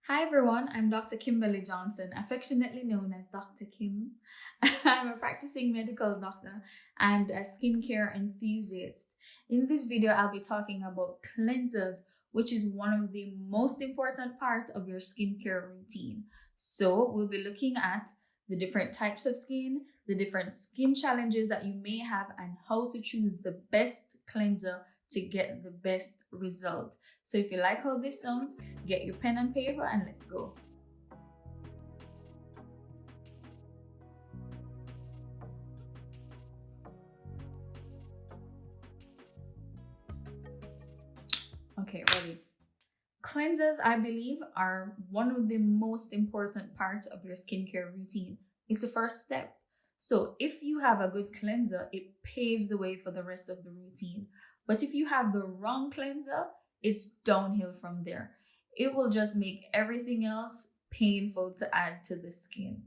Hi everyone, I'm Dr. Kimberly Johnson, affectionately known as Dr. Kim. I'm a practicing medical doctor and a skincare enthusiast. In this video, I'll be talking about cleansers, which is one of the most important parts of your skincare routine. So we'll be looking at the different types of skin, the different skin challenges that you may have, and how to choose the best cleanser to get the best result. So if you like how this sounds, get your pen and paper and let's go. Okay, ready. Cleansers, I believe, are one of the most important parts of your skincare routine. It's the first step. So if you have a good cleanser, it paves the way for the rest of the routine. But if you have the wrong cleanser, it's downhill from there. It will just make everything else painful to add to the skin.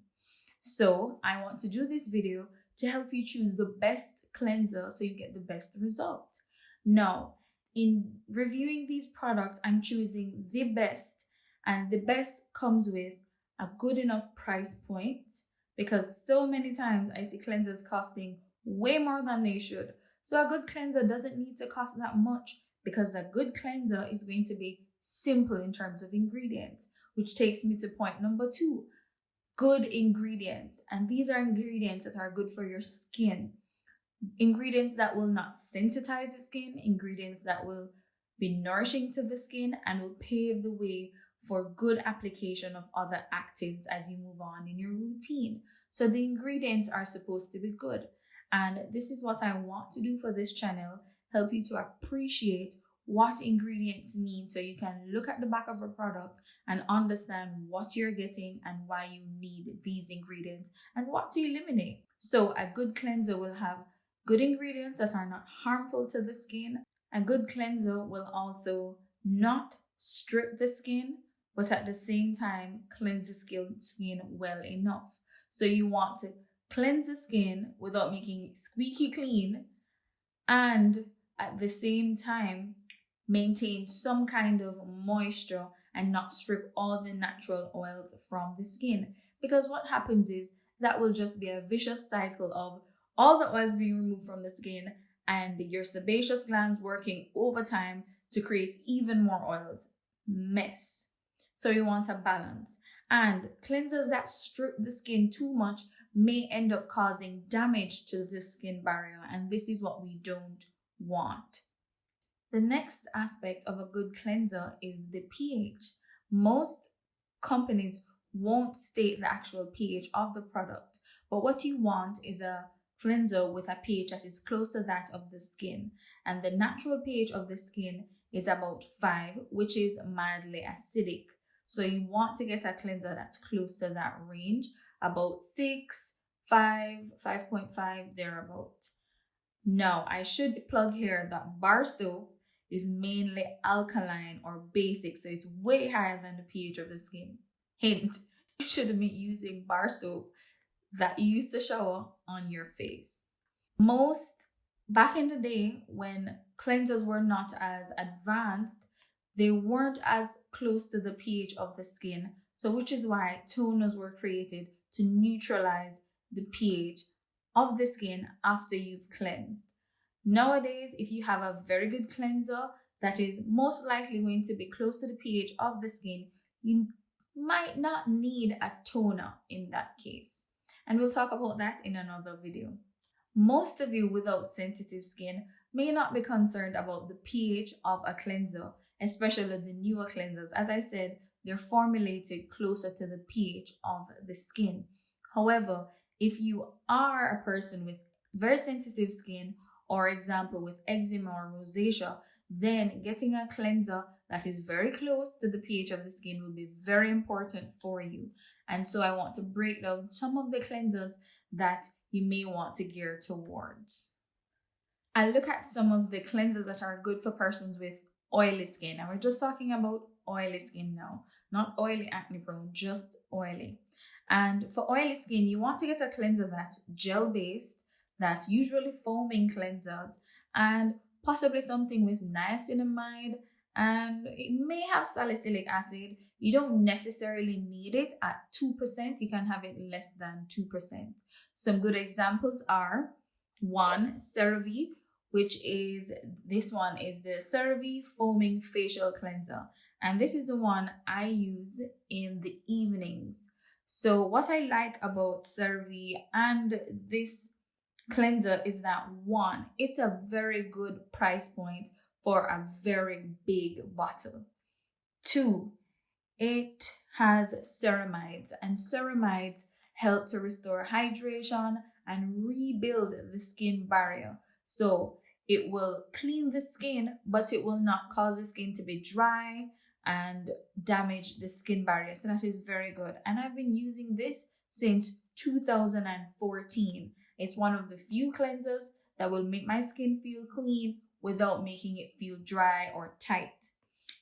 So I want to do this video to help you choose the best cleanser so you get the best result. Now, in reviewing these products, I'm choosing the best, and the best comes with a good enough price point, because so many times I see cleansers costing way more than they should. So a good cleanser doesn't need to cost that much, because a good cleanser is going to be simple in terms of ingredients, which takes me to point number 2. Good ingredients. And these are ingredients that are good for your skin. Ingredients that will not sensitize the skin, ingredients that will be nourishing to the skin and will pave the way for good application of other actives as you move on in your routine. So the ingredients are supposed to be good. And this is what I want to do for this channel, help you to appreciate what ingredients mean so you can look at the back of a product and understand what you're getting and why you need these ingredients and what to eliminate. So a good cleanser will have good ingredients that are not harmful to the skin. A good cleanser will also not strip the skin, but at the same time cleanse the skin well enough. So you want to cleanse the skin without making it squeaky clean, and at the same time maintain some kind of moisture and not strip all the natural oils from the skin. Because what happens is that will just be a vicious cycle of all the oils being removed from the skin and your sebaceous glands working overtime to create even more oils. Mess. So you want a balance. And cleansers that strip the skin too much may end up causing damage to the skin barrier, and this is what we don't want. The next aspect of a good cleanser is the pH. Most companies won't state the actual pH of the product, but what you want is a cleanser with a pH that is close to that of the skin. And the natural pH of the skin is about 5, which is mildly acidic. So you want to get a cleanser that's close to that range, about 6, 5, 5.5, thereabout. Now, I should plug here that bar soap is mainly alkaline or basic, so it's way higher than the pH of the skin. Hint, you shouldn't be using bar soap that you used to shower on your face. Back in the day when cleansers were not as advanced, they weren't as close to the pH of the skin, so which is why toners were created to neutralize the pH of the skin after you've cleansed. Nowadays, if you have a very good cleanser that is most likely going to be close to the pH of the skin, you might not need a toner in that case. And we'll talk about that in another video. Most of you without sensitive skin may not be concerned about the pH of a cleanser, especially the newer cleansers. As I said, they're formulated closer to the pH of the skin. However, if you are a person with very sensitive skin, or example with eczema or rosacea, then getting a cleanser that is very close to the pH of the skin will be very important for you. And so I want to break down some of the cleansers that you may want to gear towards. I'll look at some of the cleansers that are good for persons with oily skin. And we're just talking about oily skin now, not oily acne prone, just oily. And for oily skin, you want to get a cleanser that's gel based, that's usually foaming cleansers, and possibly something with niacinamide, and it may have salicylic acid. You don't necessarily need it at 2%. You can have it less than 2%. Some good examples are one, Cerave, which is this one is the Cerave Foaming Facial Cleanser. And this is the one I use in the evenings. So what I like about Cerave and this cleanser is that one, it's a very good price point for a very big bottle. Two, it has ceramides, and ceramides help to restore hydration and rebuild the skin barrier. So it will clean the skin, but it will not cause the skin to be dry and damage the skin barrier. So that is very good. And I've been using this since 2014. It's one of the few cleansers that will make my skin feel clean without making it feel dry or tight.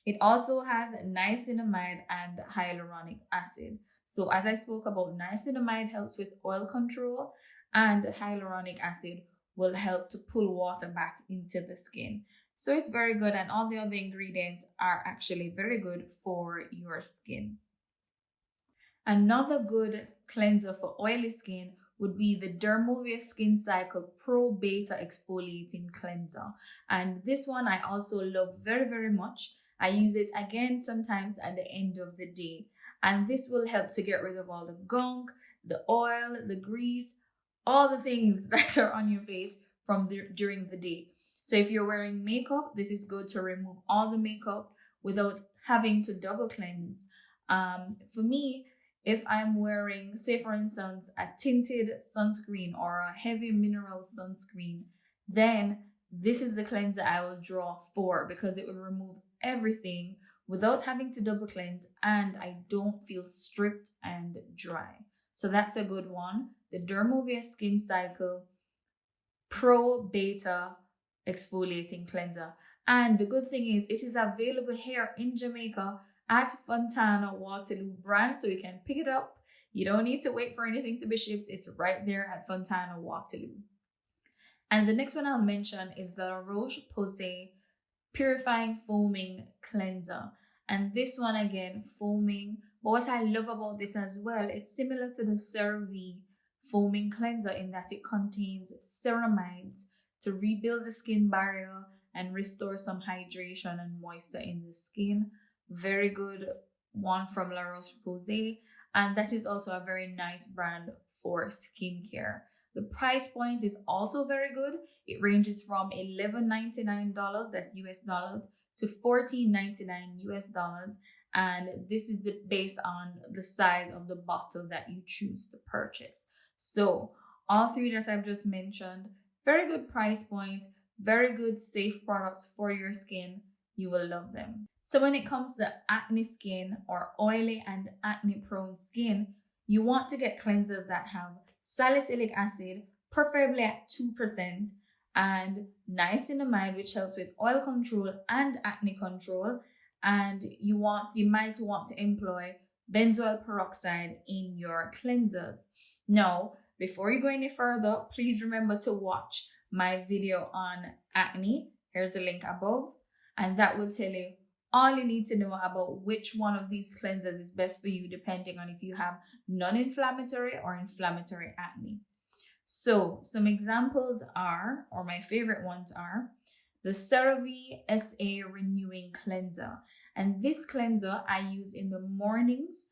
It also has niacinamide and hyaluronic acid. So as I spoke about, niacinamide helps with oil control, and hyaluronic acid will help to pull water back into the skin. So it's very good, and all the other ingredients are actually very good for your skin. Another good cleanser for oily skin would be the Dermovia Skin Cycle Pro Beta Exfoliating Cleanser. And this one I also love very, very much. I use it again sometimes at the end of the day. And this will help to get rid of all the gunk, the oil, the grease, all the things that are on your face during the day. So if you're wearing makeup, this is good to remove all the makeup without having to double cleanse. For me, if I'm wearing, say for instance, a tinted sunscreen or a heavy mineral sunscreen, then this is the cleanser I will draw for, because it will remove everything without having to double cleanse, and I don't feel stripped and dry. So that's a good one. The Dermovia Skin Cycle Pro Beta Exfoliating Cleanser. And the good thing is it is available here in Jamaica at Fontana Waterloo brand, so you can pick it up. You don't need to wait for anything to be shipped. It's right there at Fontana Waterloo. And the next one I'll mention is the Larouche-Posay Purifying Foaming Cleanser. And this one again, foaming. But what I love about this as well, it's similar to the Cerave Foaming Cleanser in that it contains ceramides to rebuild the skin barrier and restore some hydration and moisture in the skin. Very good one from La Roche-Posay, and that is also a very nice brand for skincare. The price point is also very good. It ranges from $11.99, that's US dollars, to $14.99 US dollars, and this is based on the size of the bottle that you choose to purchase. So all three that I've just mentioned, very good price point, very good safe products for your skin. You will love them. So when it comes to acne skin or oily and acne-prone skin, you want to get cleansers that have salicylic acid, preferably at 2%, and niacinamide, which helps with oil control and acne control. And you might want to employ benzoyl peroxide in your cleansers. Now, before you go any further, please remember to watch my video on acne. Here's the link above, and that will tell you all you need to know about which one of these cleansers is best for you, depending on if you have non-inflammatory or inflammatory acne. So some examples are, or my favorite ones are, the Cerave SA Renewing Cleanser. And this cleanser I use in the mornings.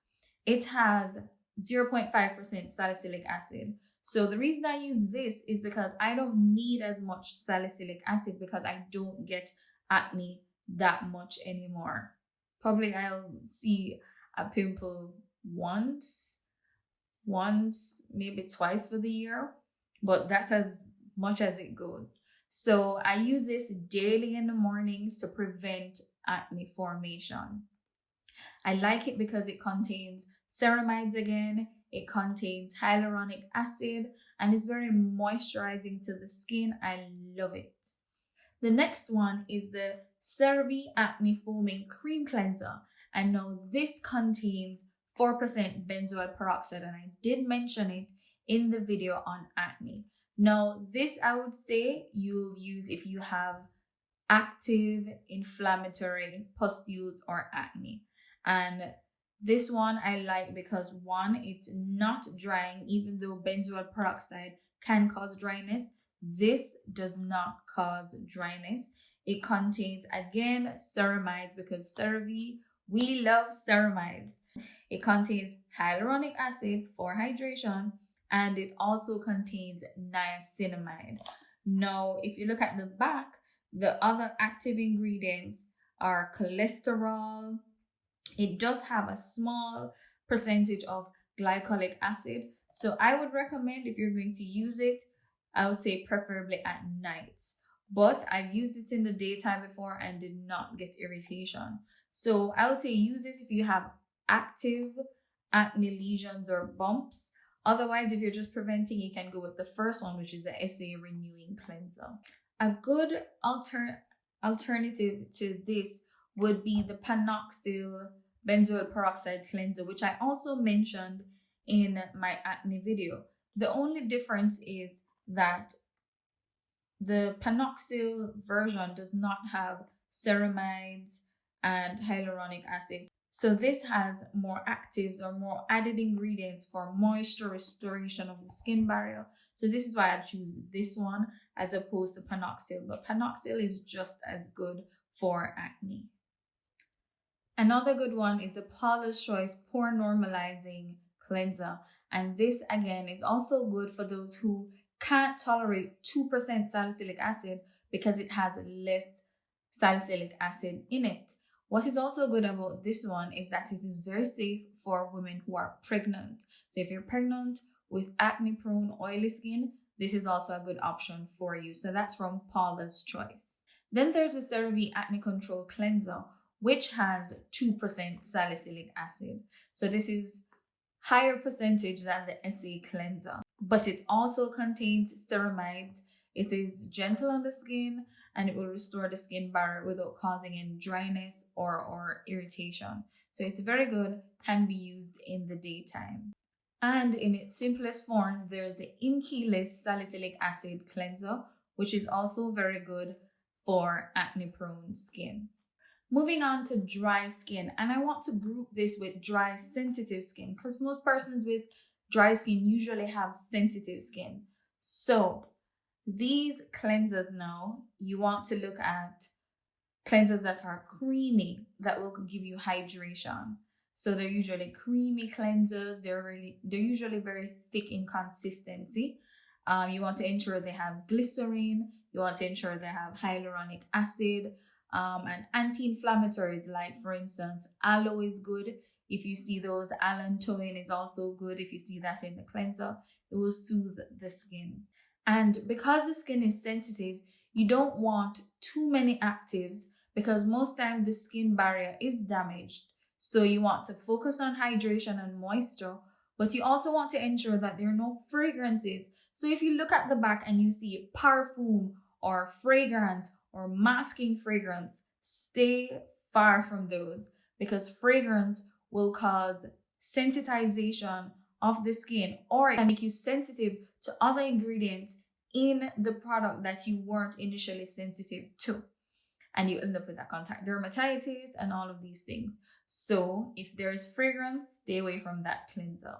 It has 0.5% salicylic acid. So the reason I use this is because I don't need as much salicylic acid because I don't get acne that much anymore. Probably I'll see a pimple once, maybe twice for the year, but that's as much as it goes. So I use this daily in the mornings to prevent acne formation. I like it because it contains ceramides again, it contains hyaluronic acid, and it's very moisturizing to the skin. I love it. The next one is the Cerave Acne Foaming Cream Cleanser. And now this contains 4% benzoyl peroxide, and I did mention it in the video on acne. Now, this I would say you'll use if you have active inflammatory pustules or acne. And This one I like because one, it's not drying, even though benzoyl peroxide can cause dryness. This does not cause dryness. It contains, again, ceramides, because CeraVe, we love ceramides. It contains hyaluronic acid for hydration, and it also contains niacinamide. Now, if you look at the back, the other active ingredients are cholesterol. It does have a small percentage of glycolic acid. So I would recommend, if you're going to use it, I would say preferably at nights. But I've used it in the daytime before and did not get irritation. So I would say use it if you have active acne lesions or bumps. Otherwise, if you're just preventing, you can go with the first one, which is the SA Renewing Cleanser. A good alternative to this would be the Panoxyl benzoyl peroxide cleanser, which I also mentioned in my acne video. The only difference is that the Panoxyl version does not have ceramides and hyaluronic acid. So this has more actives or more added ingredients for moisture restoration of the skin barrier. So this is why I choose this one as opposed to Panoxyl. But Panoxyl is just as good for acne. Another good one is the Paula's Choice Pore Normalizing Cleanser. And this, again, is also good for those who can't tolerate 2% salicylic acid because it has less salicylic acid in it. What is also good about this one is that it is very safe for women who are pregnant. So if you're pregnant with acne-prone, oily skin, this is also a good option for you. So that's from Paula's Choice. Then there's the CeraVe Acne Control Cleanser, which has 2% salicylic acid. So this is higher percentage than the SA cleanser, but it also contains ceramides. It is gentle on the skin and it will restore the skin barrier without causing any dryness or irritation. So it's very good, can be used in the daytime. And in its simplest form, there's the InKey-less salicylic acid cleanser, which is also very good for acne-prone skin. Moving on to dry skin, and I want to group this with dry sensitive skin because most persons with dry skin usually have sensitive skin. So these cleansers now, you want to look at cleansers that are creamy, that will give you hydration. So they're usually creamy cleansers. They're usually very thick in consistency. You want to ensure they have glycerin. You want to ensure they have hyaluronic acid. And anti-inflammatories, like for instance, aloe is good. If you see those, allantoin is also good. If you see that in the cleanser, it will soothe the skin. And because the skin is sensitive, you don't want too many actives because most times the skin barrier is damaged. So you want to focus on hydration and moisture, but you also want to ensure that there are no fragrances. So if you look at the back and you see perfume or fragrance or masking fragrance, stay far from those because fragrance will cause sensitization of the skin, or it can make you sensitive to other ingredients in the product that you weren't initially sensitive to. And you end up with a contact dermatitis and all of these things. So if there's fragrance, stay away from that cleanser.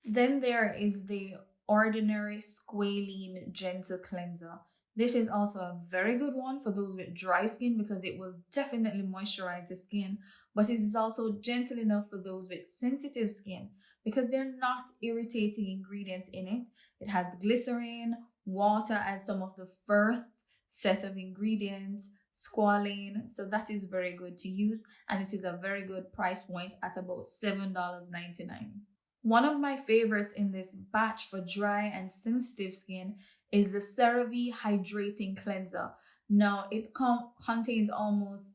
Then there is the Ordinary Squalane Gentle Cleanser. This is also a very good one for those with dry skin because it will definitely moisturize the skin, but it is also gentle enough for those with sensitive skin because they're not irritating ingredients in it. It has glycerin, water as some of the first set of ingredients, Squalane, so that is very good to use, and it is a very good price point at about $7.99. One of my favorites in this batch for dry and sensitive skin is the CeraVe Hydrating Cleanser. Now, it contains almost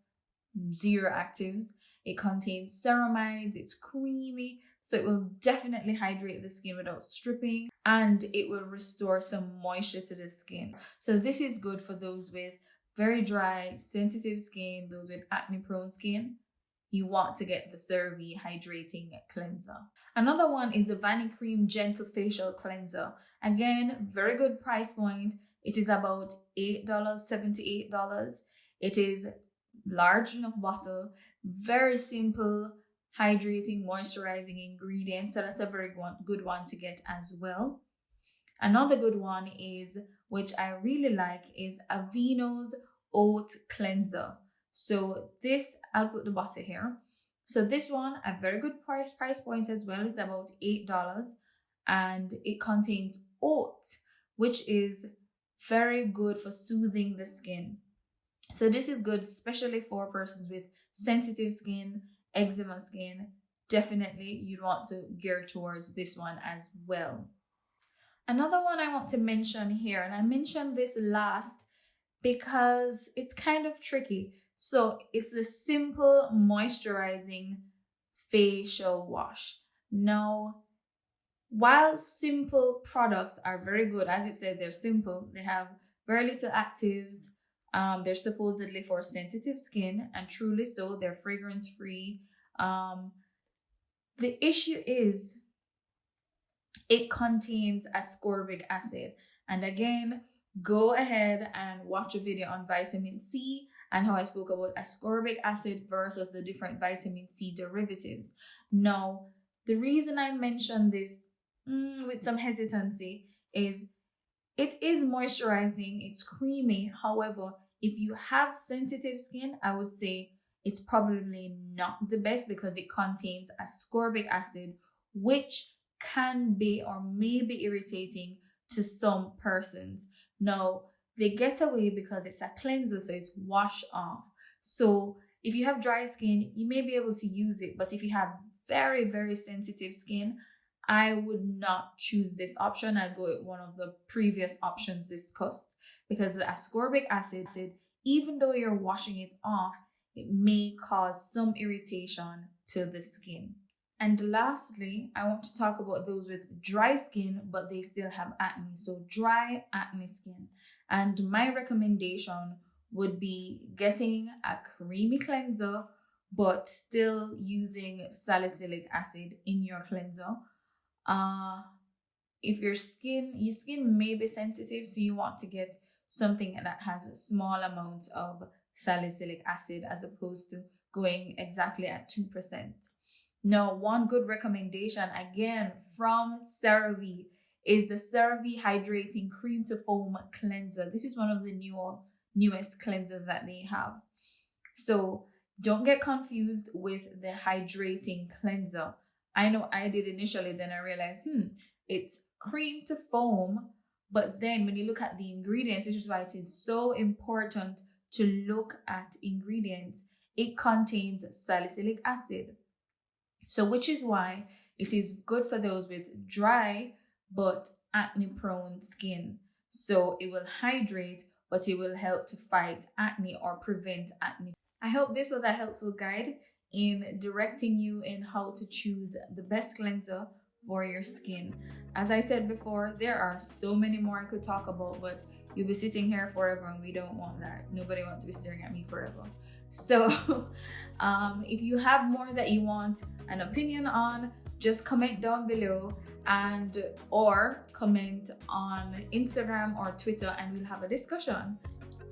zero actives. It contains ceramides, it's creamy, so it will definitely hydrate the skin without stripping, and it will restore some moisture to the skin. So this is good for those with very dry, sensitive skin, those with acne-prone skin. You want to get the CeraVe Hydrating Cleanser. Another one is the Vanicream Gentle Facial Cleanser. Again, very good price point. It is about $8.78. It is large enough bottle, very simple, hydrating, moisturizing ingredients. So that's a very good one to get as well. Another good one is, which I really like, is Aveeno's Oat Cleanser. So this, I'll put the bottle here. So this one, a very good price point as well, is about $8, and it contains oat, which is very good for soothing the skin. So this is good, especially for persons with sensitive skin, eczema skin. Definitely you'd want to gear towards this one as well. Another one I want to mention here, and I mentioned this last because it's kind of tricky. So it's a simple moisturizing facial wash. Now, while simple products are very good, as it says, they're simple, they have very little actives, they're supposedly for sensitive skin, and truly so, they're fragrance free. The issue is it contains ascorbic acid. And again, go ahead and watch a video on vitamin C and how I spoke about ascorbic acid versus the different vitamin C derivatives. Now, the reason I mention this with some hesitancy is it is moisturizing, it's creamy. However, if you have sensitive skin, I would say it's probably not the best because it contains ascorbic acid, which can be or may be irritating to some persons. Now, they get away because it's a cleanser, so it's wash off. So if you have dry skin, you may be able to use it, but if you have very, very sensitive skin, I would not choose this option. I'd go with one of the previous options discussed, because the ascorbic acid, even though you're washing it off, it may cause some irritation to the skin. And lastly, I want to talk about those with dry skin, but they still have acne. So dry acne skin. And my recommendation would be getting a creamy cleanser, but still using salicylic acid in your cleanser. If your skin may be sensitive, so you want to get something that has a small amount of salicylic acid as opposed to going exactly at 2%. Now, one good recommendation, again, from Cerave, is the Cerave Hydrating Cream to Foam Cleanser. This is one of the newest cleansers that they have. So don't get confused with the Hydrating Cleanser. I know I did initially, then I realized, it's cream to foam. But then when you look at the ingredients, which is why it is so important to look at ingredients, it contains salicylic acid. So which is why it is good for those with dry but acne-prone skin. So it will hydrate, but it will help to fight acne or prevent acne. I hope this was a helpful guide in directing you in how to choose the best cleanser for your skin. As I said before, there are so many more I could talk about, but you'll be sitting here forever and we don't want that. Nobody wants to be staring at me forever. So if you have more that you want an opinion on, just comment down below or comment on Instagram or Twitter and we'll have a discussion.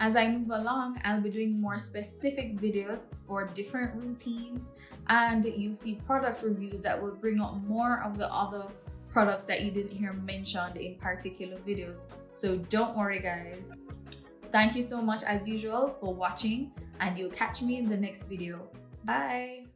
As I move along, I'll be doing more specific videos for different routines, and you'll see product reviews that will bring up more of the other products that you didn't hear mentioned in particular videos. So don't worry, guys. Thank you so much as usual for watching, and you'll catch me in the next video. Bye.